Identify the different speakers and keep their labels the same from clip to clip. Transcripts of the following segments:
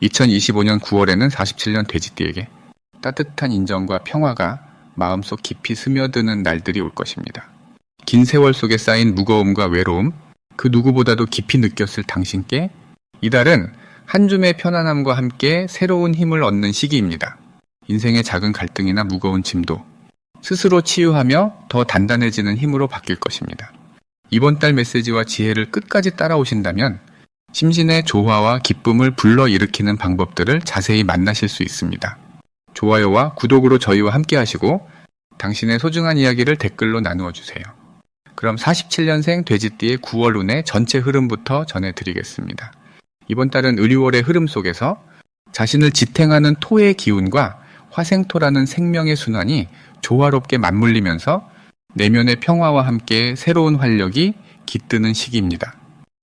Speaker 1: 2025년 9월에는 47년 돼지띠에게 따뜻한 인정과 평화가 마음속 깊이 스며드는 날들이 올 것입니다. 긴 세월 속에 쌓인 무거움과 외로움, 그 누구보다도 깊이 느꼈을 당신께 이달은 한 줌의 편안함과 함께 새로운 힘을 얻는 시기입니다. 인생의 작은 갈등이나 무거운 짐도 스스로 치유하며 더 단단해지는 힘으로 바뀔 것입니다. 이번 달 메시지와 지혜를 끝까지 따라오신다면 심신의 조화와 기쁨을 불러일으키는 방법들을 자세히 만나실 수 있습니다. 좋아요와 구독으로 저희와 함께 하시고 당신의 소중한 이야기를 댓글로 나누어 주세요. 그럼 47년생 돼지띠의 9월 운의 전체 흐름부터 전해드리겠습니다. 이번 달은 의류월의 흐름 속에서 자신을 지탱하는 토의 기운과 화생토라는 생명의 순환이 조화롭게 맞물리면서 내면의 평화와 함께 새로운 활력이 깃드는 시기입니다.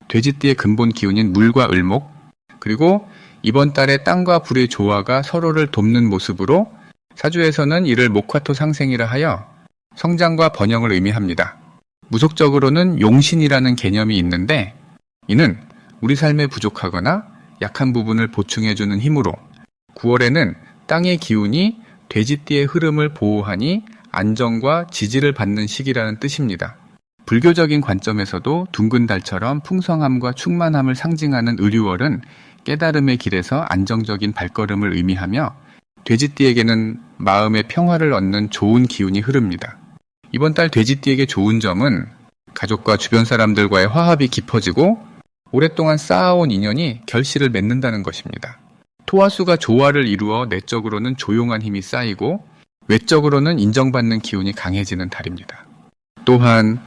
Speaker 1: 돼지띠의 근본 기운인 물과 을목, 그리고 이번 달에 땅과 불의 조화가 서로를 돕는 모습으로 사주에서는 이를 목화토 상생이라 하여 성장과 번영을 의미합니다. 무속적으로는 용신이라는 개념이 있는데 이는 우리 삶에 부족하거나 약한 부분을 보충해주는 힘으로 9월에는 땅의 기운이 돼지띠의 흐름을 보호하니 안정과 지지를 받는 시기라는 뜻입니다. 불교적인 관점에서도 둥근 달처럼 풍성함과 충만함을 상징하는 의류월은 깨달음의 길에서 안정적인 발걸음을 의미하며 돼지띠에게는 마음의 평화를 얻는 좋은 기운이 흐릅니다. 이번 달 돼지띠에게 좋은 점은 가족과 주변 사람들과의 화합이 깊어지고 오랫동안 쌓아온 인연이 결실을 맺는다는 것입니다. 토화수가 조화를 이루어 내적으로는 조용한 힘이 쌓이고 외적으로는 인정받는 기운이 강해지는 달입니다. 또한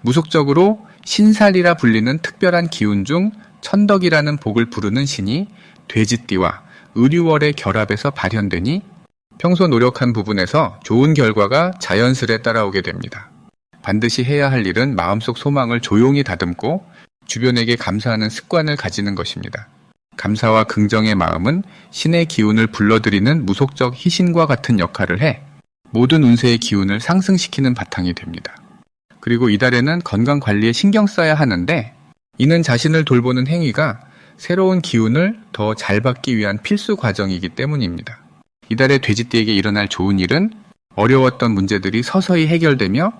Speaker 1: 무속적으로 신살이라 불리는 특별한 기운 중 천덕이라는 복을 부르는 신이 돼지띠와 의류월의 결합에서 발현되니 평소 노력한 부분에서 좋은 결과가 자연스레 따라오게 됩니다. 반드시 해야 할 일은 마음속 소망을 조용히 다듬고 주변에게 감사하는 습관을 가지는 것입니다. 감사와 긍정의 마음은 신의 기운을 불러들이는 무속적 희신과 같은 역할을 해 모든 운세의 기운을 상승시키는 바탕이 됩니다. 그리고 이달에는 건강관리에 신경 써야 하는데 이는 자신을 돌보는 행위가 새로운 기운을 더 잘 받기 위한 필수 과정이기 때문입니다. 이달에 돼지띠에게 일어날 좋은 일은 어려웠던 문제들이 서서히 해결되며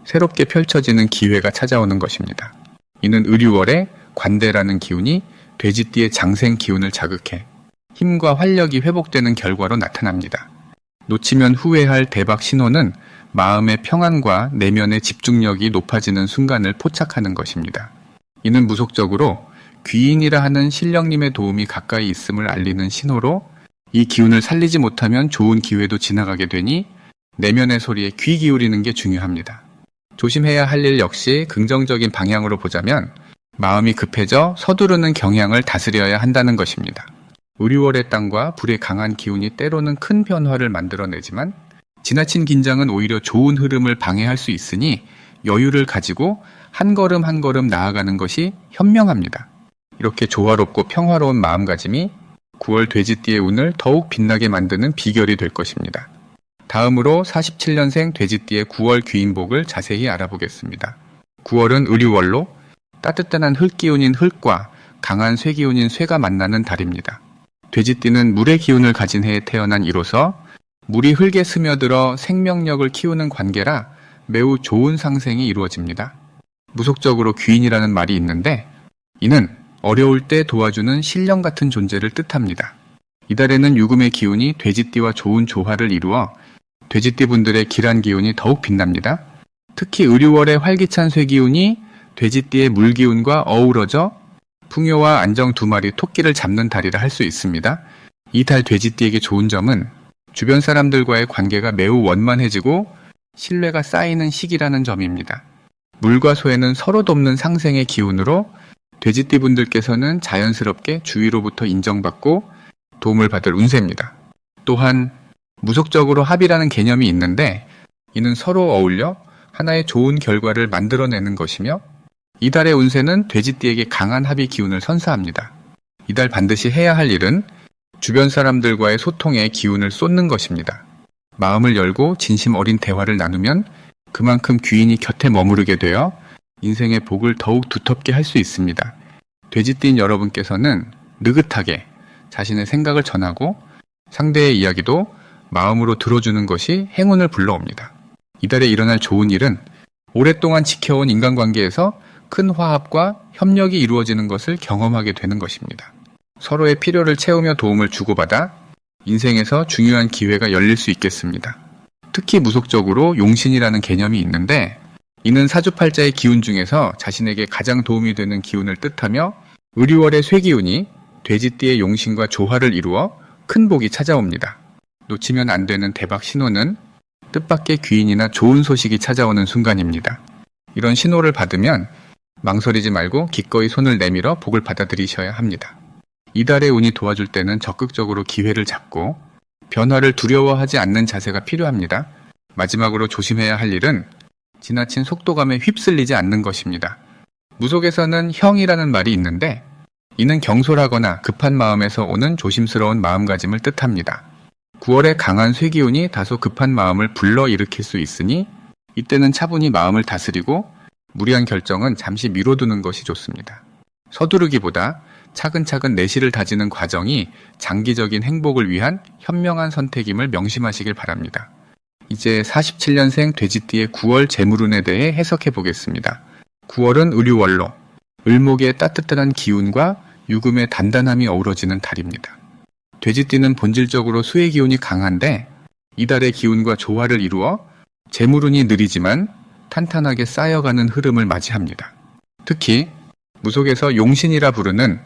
Speaker 1: 새롭게 펼쳐지는 기회가 찾아오는 것입니다. 이는 의류월의 관대라는 기운이 돼지띠의 장생 기운을 자극해 힘과 활력이 회복되는 결과로 나타납니다. 놓치면 후회할 대박 신호는 마음의 평안과 내면의 집중력이 높아지는 순간을 포착하는 것입니다. 이는 무속적으로 귀인이라 하는 신령님의 도움이 가까이 있음을 알리는 신호로 이 기운을 살리지 못하면 좋은 기회도 지나가게 되니 내면의 소리에 귀 기울이는 게 중요합니다. 조심해야 할 일 역시 긍정적인 방향으로 보자면 마음이 급해져 서두르는 경향을 다스려야 한다는 것입니다. 의류월의 땅과 불의 강한 기운이 때로는 큰 변화를 만들어내지만 지나친 긴장은 오히려 좋은 흐름을 방해할 수 있으니 여유를 가지고 한 걸음 한 걸음 나아가는 것이 현명합니다. 이렇게 조화롭고 평화로운 마음가짐이 9월 돼지띠의 운을 더욱 빛나게 만드는 비결이 될 것입니다. 다음으로 47년생 돼지띠의 9월 귀인복을 자세히 알아보겠습니다. 9월은 의류월로 따뜻한 흙기운인 흙과 강한 쇠기운인 쇠가 만나는 달입니다. 돼지띠는 물의 기운을 가진 해에 태어난 이로서 물이 흙에 스며들어 생명력을 키우는 관계라 매우 좋은 상생이 이루어집니다. 무속적으로 귀인이라는 말이 있는데 이는 어려울 때 도와주는 신령 같은 존재를 뜻합니다. 이달에는 유금의 기운이 돼지띠와 좋은 조화를 이루어 돼지띠 분들의 길한 기운이 더욱 빛납니다. 특히 의류월의 활기찬 쇠기운이 돼지띠의 물기운과 어우러져 풍요와 안정 두 마리 토끼를 잡는 달이라 할 수 있습니다. 이 달 돼지띠에게 좋은 점은 주변 사람들과의 관계가 매우 원만해지고 신뢰가 쌓이는 시기라는 점입니다. 물과 소에는 서로 돕는 상생의 기운으로 돼지띠 분들께서는 자연스럽게 주위로부터 인정받고 도움을 받을 운세입니다. 또한 무속적으로 합이라는 개념이 있는데 이는 서로 어울려 하나의 좋은 결과를 만들어내는 것이며 이달의 운세는 돼지띠에게 강한 합의 기운을 선사합니다. 이달 반드시 해야 할 일은 주변 사람들과의 소통에 기운을 쏟는 것입니다. 마음을 열고 진심 어린 대화를 나누면 그만큼 귀인이 곁에 머무르게 되어 인생의 복을 더욱 두텁게 할 수 있습니다. 돼지띠인 여러분께서는 느긋하게 자신의 생각을 전하고 상대의 이야기도 마음으로 들어주는 것이 행운을 불러옵니다. 이달에 일어날 좋은 일은 오랫동안 지켜온 인간관계에서 큰 화합과 협력이 이루어지는 것을 경험하게 되는 것입니다. 서로의 필요를 채우며 도움을 주고받아 인생에서 중요한 기회가 열릴 수 있겠습니다. 특히 무속적으로 용신이라는 개념이 있는데 이는 사주팔자의 기운 중에서 자신에게 가장 도움이 되는 기운을 뜻하며 의류월의 쇠기운이 돼지띠의 용신과 조화를 이루어 큰 복이 찾아옵니다. 놓치면 안 되는 대박 신호는 뜻밖의 귀인이나 좋은 소식이 찾아오는 순간입니다. 이런 신호를 받으면 망설이지 말고 기꺼이 손을 내밀어 복을 받아들이셔야 합니다. 이달의 운이 도와줄 때는 적극적으로 기회를 잡고 변화를 두려워하지 않는 자세가 필요합니다. 마지막으로 조심해야 할 일은 지나친 속도감에 휩쓸리지 않는 것입니다. 무속에서는 형이라는 말이 있는데 이는 경솔하거나 급한 마음에서 오는 조심스러운 마음가짐을 뜻합니다. 9월에 강한 쇠기운이 다소 급한 마음을 불러일으킬 수 있으니 이때는 차분히 마음을 다스리고 무리한 결정은 잠시 미뤄두는 것이 좋습니다. 서두르기보다 차근차근 내실을 다지는 과정이 장기적인 행복을 위한 현명한 선택임을 명심하시길 바랍니다. 이제 47년생 돼지띠의 9월 재물운에 대해 해석해 보겠습니다. 9월은 의류월로, 을목의 따뜻한 기운과 유금의 단단함이 어우러지는 달입니다. 돼지띠는 본질적으로 수의 기운이 강한데 이달의 기운과 조화를 이루어 재물운이 느리지만 탄탄하게 쌓여가는 흐름을 맞이합니다. 특히 무속에서 용신이라 부르는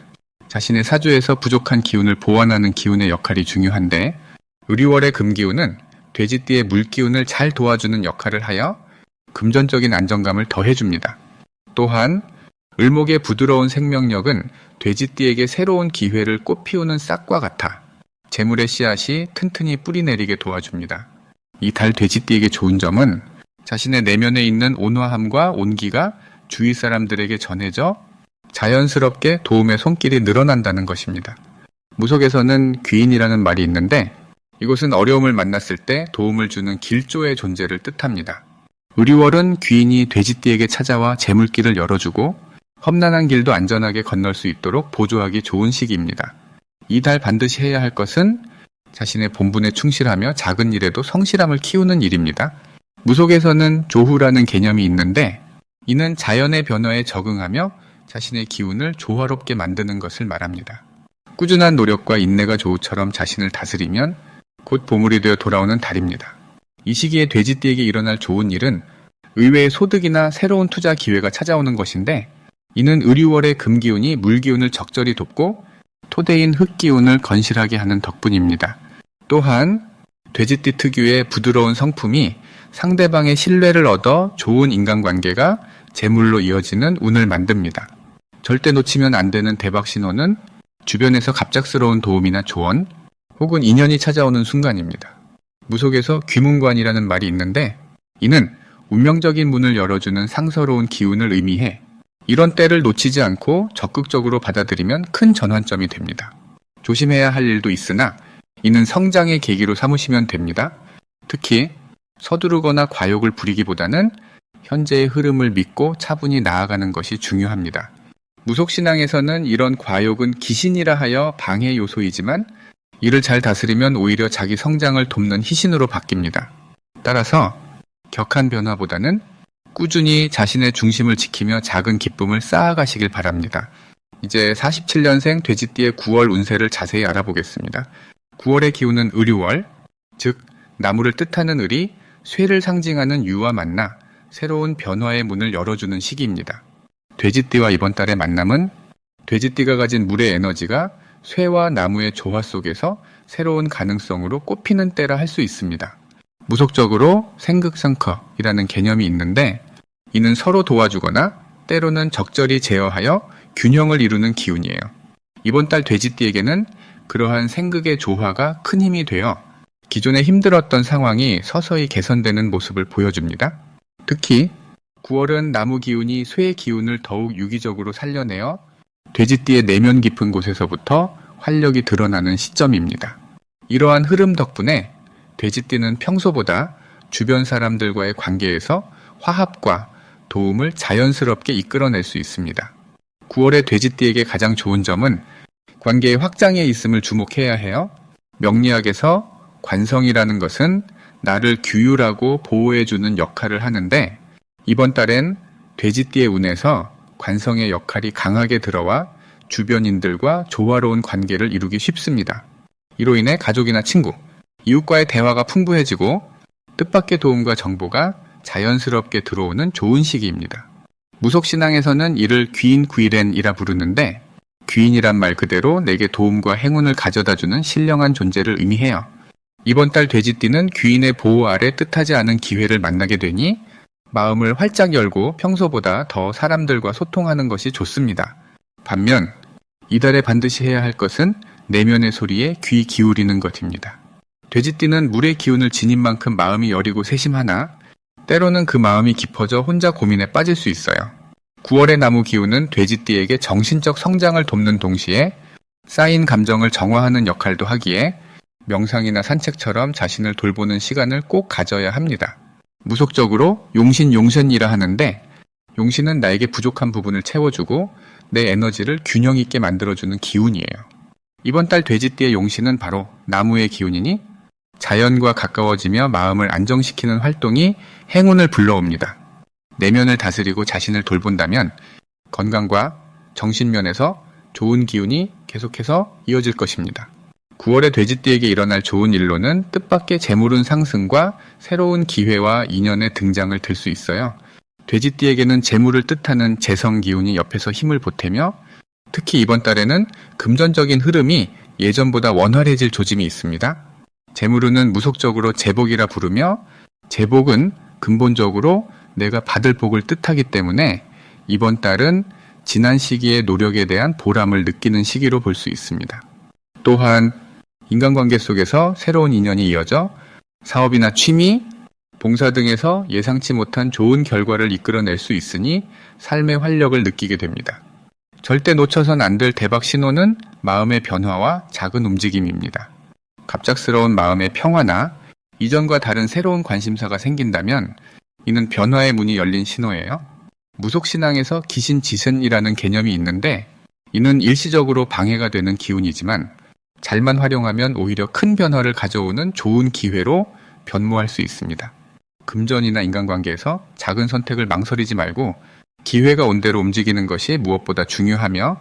Speaker 1: 자신의 사주에서 부족한 기운을 보완하는 기운의 역할이 중요한데 의류월의 금기운은 돼지띠의 물기운을 잘 도와주는 역할을 하여 금전적인 안정감을 더해줍니다. 또한 을목의 부드러운 생명력은 돼지띠에게 새로운 기회를 꽃피우는 싹과 같아 재물의 씨앗이 튼튼히 뿌리내리게 도와줍니다. 이 달 돼지띠에게 좋은 점은 자신의 내면에 있는 온화함과 온기가 주위 사람들에게 전해져 자연스럽게 도움의 손길이 늘어난다는 것입니다. 무속에서는 귀인이라는 말이 있는데 이곳은 어려움을 만났을 때 도움을 주는 길조의 존재를 뜻합니다. 의류월은 귀인이 돼지띠에게 찾아와 재물길을 열어주고 험난한 길도 안전하게 건널 수 있도록 보조하기 좋은 시기입니다. 이 달 반드시 해야 할 것은 자신의 본분에 충실하며 작은 일에도 성실함을 키우는 일입니다. 무속에서는 조후라는 개념이 있는데 이는 자연의 변화에 적응하며 자신의 기운을 조화롭게 만드는 것을 말합니다. 꾸준한 노력과 인내가 조우처럼 자신을 다스리면 곧 보물이 되어 돌아오는 달입니다. 이 시기에 돼지띠에게 일어날 좋은 일은 의외의 소득이나 새로운 투자 기회가 찾아오는 것인데 이는 의류월의 금기운이 물기운을 적절히 돕고 토대인 흙기운을 건실하게 하는 덕분입니다. 또한 돼지띠 특유의 부드러운 성품이 상대방의 신뢰를 얻어 좋은 인간관계가 재물로 이어지는 운을 만듭니다. 절대 놓치면 안 되는 대박 신호는 주변에서 갑작스러운 도움이나 조언 혹은 인연이 찾아오는 순간입니다. 무속에서 귀문관이라는 말이 있는데 이는 운명적인 문을 열어주는 상서로운 기운을 의미해 이런 때를 놓치지 않고 적극적으로 받아들이면 큰 전환점이 됩니다. 조심해야 할 일도 있으나 이는 성장의 계기로 삼으시면 됩니다. 특히 서두르거나 과욕을 부리기보다는 현재의 흐름을 믿고 차분히 나아가는 것이 중요합니다. 무속신앙에서는 이런 과욕은 기신이라 하여 방해 요소이지만 이를 잘 다스리면 오히려 자기 성장을 돕는 희신으로 바뀝니다. 따라서 격한 변화보다는 꾸준히 자신의 중심을 지키며 작은 기쁨을 쌓아가시길 바랍니다. 이제 47년생 돼지띠의 9월 운세를 자세히 알아보겠습니다. 9월의 기운은 의류월, 즉 나무를 뜻하는 을이 쇠를 상징하는 유와 만나 새로운 변화의 문을 열어주는 시기입니다. 돼지띠와 이번 달의 만남은 돼지띠가 가진 물의 에너지가 쇠와 나무의 조화 속에서 새로운 가능성으로 꽃피는 때라 할 수 있습니다. 무속적으로 생극성커이라는 개념이 있는데 이는 서로 도와주거나 때로는 적절히 제어하여 균형을 이루는 기운이에요. 이번 달 돼지띠에게는 그러한 생극의 조화가 큰 힘이 되어 기존에 힘들었던 상황이 서서히 개선되는 모습을 보여줍니다. 특히 9월은 나무 기운이 쇠의 기운을 더욱 유기적으로 살려내어 돼지띠의 내면 깊은 곳에서부터 활력이 드러나는 시점입니다. 이러한 흐름 덕분에 돼지띠는 평소보다 주변 사람들과의 관계에서 화합과 도움을 자연스럽게 이끌어낼 수 있습니다. 9월의 돼지띠에게 가장 좋은 점은 관계의 확장에 있음을 주목해야 해요. 명리학에서 관성이라는 것은 나를 규율하고 보호해주는 역할을 하는데 이번 달엔 돼지띠의 운에서 관성의 역할이 강하게 들어와 주변인들과 조화로운 관계를 이루기 쉽습니다. 이로 인해 가족이나 친구, 이웃과의 대화가 풍부해지고 뜻밖의 도움과 정보가 자연스럽게 들어오는 좋은 시기입니다. 무속신앙에서는 이를 귀인귀렌이라 부르는데 귀인이란 말 그대로 내게 도움과 행운을 가져다주는 신령한 존재를 의미해요. 이번 달 돼지띠는 귀인의 보호 아래 뜻하지 않은 기회를 만나게 되니 마음을 활짝 열고 평소보다 더 사람들과 소통하는 것이 좋습니다. 반면 이달에 반드시 해야 할 것은 내면의 소리에 귀 기울이는 것입니다. 돼지띠는 물의 기운을 지닌 만큼 마음이 여리고 세심하나 때로는 그 마음이 깊어져 혼자 고민에 빠질 수 있어요. 9월의 나무 기운은 돼지띠에게 정신적 성장을 돕는 동시에 쌓인 감정을 정화하는 역할도 하기에 명상이나 산책처럼 자신을 돌보는 시간을 꼭 가져야 합니다. 무속적으로 용신이라 하는데 용신은 나에게 부족한 부분을 채워주고 내 에너지를 균형 있게 만들어주는 기운이에요. 이번 달 돼지띠의 용신은 바로 나무의 기운이니 자연과 가까워지며 마음을 안정시키는 활동이 행운을 불러옵니다. 내면을 다스리고 자신을 돌본다면 건강과 정신면에서 좋은 기운이 계속해서 이어질 것입니다. 9월에 돼지띠에게 일어날 좋은 일로는 뜻밖의 재물운 상승과 새로운 기회와 인연의 등장을 들 수 있어요. 돼지띠에게는 재물을 뜻하는 재성 기운이 옆에서 힘을 보태며 특히 이번 달에는 금전적인 흐름이 예전보다 원활해질 조짐이 있습니다. 재물운은 무속적으로 재복이라 부르며 재복은 근본적으로 내가 받을 복을 뜻하기 때문에 이번 달은 지난 시기의 노력에 대한 보람을 느끼는 시기로 볼 수 있습니다. 또한 인간관계 속에서 새로운 인연이 이어져 사업이나 취미, 봉사 등에서 예상치 못한 좋은 결과를 이끌어낼 수 있으니 삶의 활력을 느끼게 됩니다. 절대 놓쳐선 안 될 대박 신호는 마음의 변화와 작은 움직임입니다. 갑작스러운 마음의 평화나 이전과 다른 새로운 관심사가 생긴다면 이는 변화의 문이 열린 신호예요. 무속신앙에서 기신지선이라는 개념이 있는데 이는 일시적으로 방해가 되는 기운이지만 잘만 활용하면 오히려 큰 변화를 가져오는 좋은 기회로 변모할 수 있습니다. 금전이나 인간관계에서 작은 선택을 망설이지 말고 기회가 온 대로 움직이는 것이 무엇보다 중요하며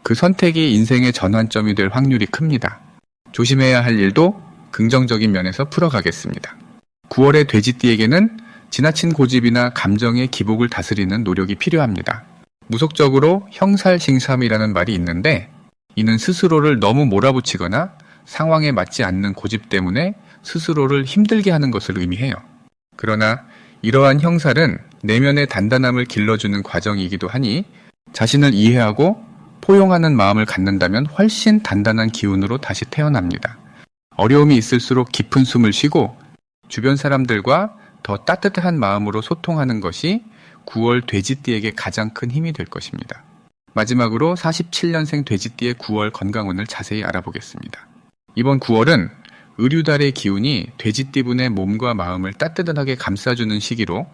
Speaker 1: 그 선택이 인생의 전환점이 될 확률이 큽니다. 조심해야 할 일도 긍정적인 면에서 풀어가겠습니다. 9월의 돼지띠에게는 지나친 고집이나 감정의 기복을 다스리는 노력이 필요합니다. 무속적으로 형살싱삼이라는 말이 있는데 이는 스스로를 너무 몰아붙이거나 상황에 맞지 않는 고집 때문에 스스로를 힘들게 하는 것을 의미해요. 그러나 이러한 형살은 내면의 단단함을 길러주는 과정이기도 하니 자신을 이해하고 포용하는 마음을 갖는다면 훨씬 단단한 기운으로 다시 태어납니다. 어려움이 있을수록 깊은 숨을 쉬고 주변 사람들과 더 따뜻한 마음으로 소통하는 것이 9월 돼지띠에게 가장 큰 힘이 될 것입니다. 마지막으로 47년생 돼지띠의 9월 건강운을 자세히 알아보겠습니다. 이번 9월은 의류달의 기운이 돼지띠분의 몸과 마음을 따뜻하게 감싸주는 시기로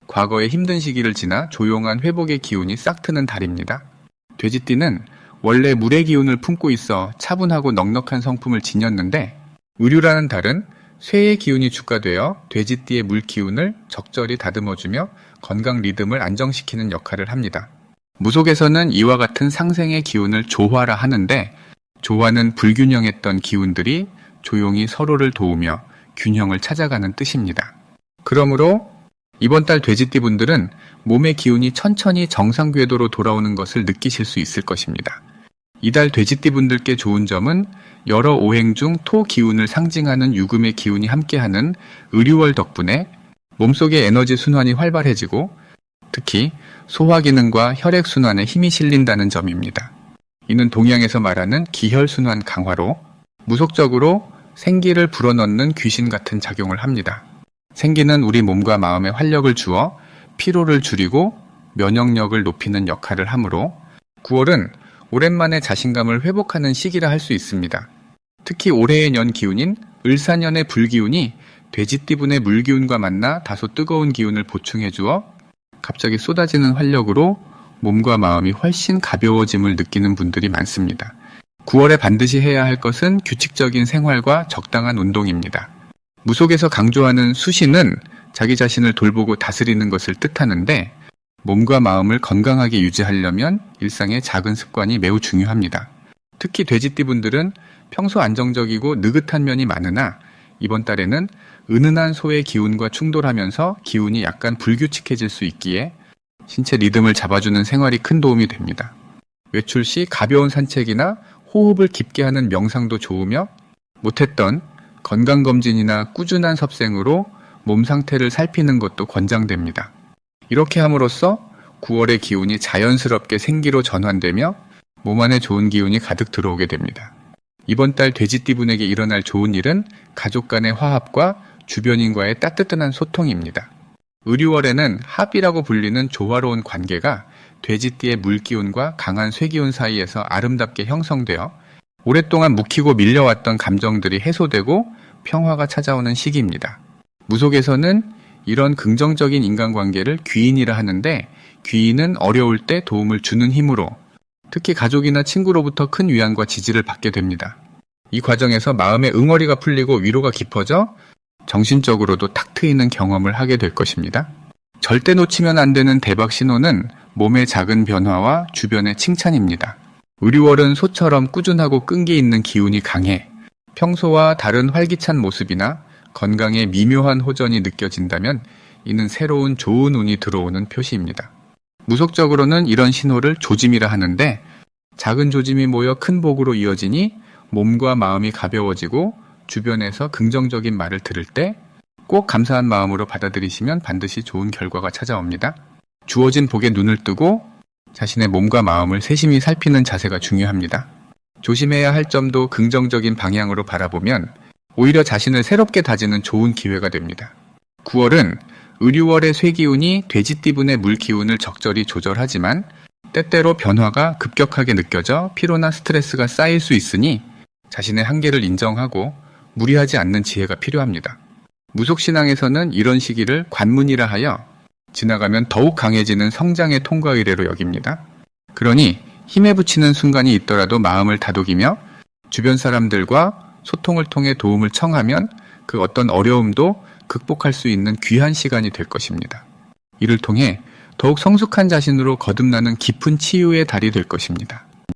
Speaker 1: 과거의 힘든 시기를 지나 조용한 회복의 기운이 싹트는 달입니다. 돼지띠는 원래 물의 기운을 품고 있어 차분하고 넉넉한 성품을 지녔는데 의류라는 달은 쇠의 기운이 축가되어 돼지띠의 물 기운을 적절히 다듬어주며 건강 리듬을 안정시키는 역할을 합니다. 무속에서는 이와 같은 상생의 기운을 조화라 하는데 조화는 불균형했던 기운들이 조용히 서로를 도우며 균형을 찾아가는 뜻입니다. 그러므로 이번 달 돼지띠 분들은 몸의 기운이 천천히 정상 궤도로 돌아오는 것을 느끼실 수 있을 것입니다. 이달 돼지띠 분들께 좋은 점은 여러 오행 중 토 기운을 상징하는 유금의 기운이 함께하는 의류월 덕분에 몸속의 에너지 순환이 활발해지고 특히 소화 기능과 혈액 순환에 힘이 실린다는 점입니다. 이는 동양에서 말하는 기혈 순환 강화로 무속적으로 생기를 불어넣는 귀신 같은 작용을 합니다. 생기는 우리 몸과 마음에 활력을 주어 피로를 줄이고 면역력을 높이는 역할을 하므로 9월은 오랜만에 자신감을 회복하는 시기라 할 수 있습니다. 특히 올해의 년 기운인 을사년의 불기운이 돼지띠분의 물기운과 만나 다소 뜨거운 기운을 보충해 주어 갑자기 쏟아지는 활력으로 몸과 마음이 훨씬 가벼워짐을 느끼는 분들이 많습니다. 9월에 반드시 해야 할 것은 규칙적인 생활과 적당한 운동입니다. 무속에서 강조하는 수신은 자기 자신을 돌보고 다스리는 것을 뜻하는데 몸과 마음을 건강하게 유지하려면 일상의 작은 습관이 매우 중요합니다. 특히 돼지띠분들은 평소 안정적이고 느긋한 면이 많으나 이번 달에는 은은한 소의 기운과 충돌하면서 기운이 약간 불규칙해질 수 있기에 신체 리듬을 잡아주는 생활이 큰 도움이 됩니다. 외출 시 가벼운 산책이나 호흡을 깊게 하는 명상도 좋으며 못했던 건강검진이나 꾸준한 섭생으로 몸 상태를 살피는 것도 권장됩니다. 이렇게 함으로써 9월의 기운이 자연스럽게 생기로 전환되며 몸 안에 좋은 기운이 가득 들어오게 됩니다. 이번 달 돼지띠분에게 일어날 좋은 일은 가족 간의 화합과 주변인과의 따뜻한 소통입니다. 의류월에는 합이라고 불리는 조화로운 관계가 돼지띠의 물기운과 강한 쇠기운 사이에서 아름답게 형성되어 오랫동안 묵히고 밀려왔던 감정들이 해소되고 평화가 찾아오는 시기입니다. 무속에서는 이런 긍정적인 인간관계를 귀인이라 하는데 귀인은 어려울 때 도움을 주는 힘으로 특히 가족이나 친구로부터 큰 위안과 지지를 받게 됩니다. 이 과정에서 마음의 응어리가 풀리고 위로가 깊어져 정신적으로도 탁 트이는 경험을 하게 될 것입니다. 절대 놓치면 안 되는 대박 신호는 몸의 작은 변화와 주변의 칭찬입니다. 의류월은 소처럼 꾸준하고 끈기 있는 기운이 강해 평소와 다른 활기찬 모습이나 건강에 미묘한 호전이 느껴진다면 이는 새로운 좋은 운이 들어오는 표시입니다. 무속적으로는 이런 신호를 조짐이라 하는데 작은 조짐이 모여 큰 복으로 이어지니 몸과 마음이 가벼워지고 주변에서 긍정적인 말을 들을 때 꼭 감사한 마음으로 받아들이시면 반드시 좋은 결과가 찾아옵니다. 주어진 복에 눈을 뜨고 자신의 몸과 마음을 세심히 살피는 자세가 중요합니다. 조심해야 할 점도 긍정적인 방향으로 바라보면 오히려 자신을 새롭게 다지는 좋은 기회가 됩니다. 9월은 의류월의 쇠기운이 돼지띠분의 물기운을 적절히 조절하지만 때때로 변화가 급격하게 느껴져 피로나 스트레스가 쌓일 수 있으니 자신의 한계를 인정하고 무리하지 않는 지혜가 필요합니다. 무속신앙에서는 이런 시기를 관문이라 하여 지나가면 더욱 강해지는 성장의 통과 의례로 여깁니다. 그러니 힘에 부치는 순간이 있더라도 마음을 다독이며 주변 사람들과 소통을 통해 도움을 청하면 그 어떤 어려움도 극복할 수 있는 귀한 시간이 될 것입니다. 이를 통해 더욱 성숙한 자신으로 거듭나는 깊은 치유의 달이 될 것입니다.